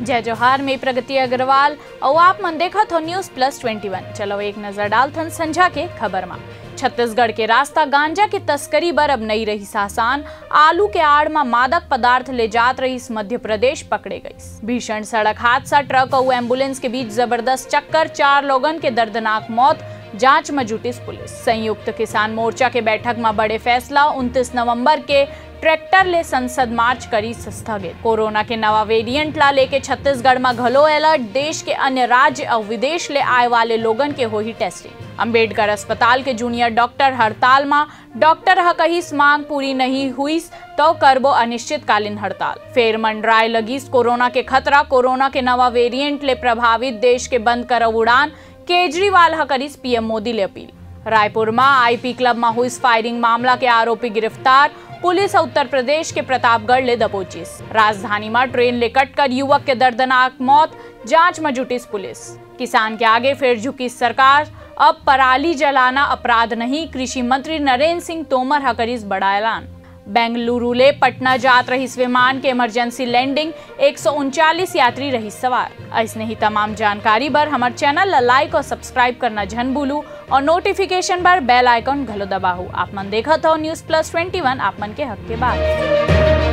जय जोहार में प्रगति अग्रवाल और आप मन देखत हो न्यूज प्लस 21। चलो एक नजर डालथन संझा के खबर में। छत्तीसगढ़ के रास्ता गांजा की तस्करी बर अब नहीं रही आसान। आलू के आड़ में मादक पदार्थ ले जात रही मध्य प्रदेश पकड़े गई। भीषण सड़क हादसा, ट्रक और एम्बुलेंस के बीच जबरदस्त चक्कर, 4 लोगन के दर्दनाक मौत, जांच में जुटी पुलिस। संयुक्त किसान मोर्चा के बैठक में बड़े फैसला, 29 नवंबर के ट्रैक्टर ले संसद मार्च करी स्थगित। कोरोना के नवा वेरिएंट ला लेके छत्तीसगढ़ में घलो अलर्ट, देश के अन्य राज्य और विदेश ले आए वाले लोगन के हो ही टेस्टिंग। अंबेडकर अस्पताल के जूनियर डॉक्टर हड़ताल में, डॉक्टर ह कही मांग पूरी नहीं हुई तो करबो अनिश्चितकालीन हड़ताल। फेर मंडराए लगीस कोरोना के खतरा, कोरोना के नवा वेरिएंट ले प्रभावित देश के बंद करो उड़ान, केजरीवाल ह करीस पीएम मोदी ले अपील। रायपुर में आईपी क्लब में हुई फायरिंग मामला के आरोपी गिरफ्तार, पुलिस उत्तर प्रदेश के प्रतापगढ़ ले दबोचिस। राजधानी में ट्रेन ले कटकर युवक के दर्दनाक मौत, जांच में जुटिस पुलिस। किसान के आगे फिर झुकी सरकार, अब पराली जलाना अपराध नहीं, कृषि मंत्री नरेंद्र सिंह तोमर ह करीस बड़ा ऐलान। बेंगलुरु ले पटना जात रही विमान के इमरजेंसी लैंडिंग, 139 यात्री रही सवार। ऐसने ही तमाम जानकारी बर हमारे चैनल ला लाइक और सब्सक्राइब करना झन भूलू और नोटिफिकेशन बर बेल आइकन घलो दबाहू। आप मन देखत हो न्यूज प्लस 21, आप मन के हक के बात।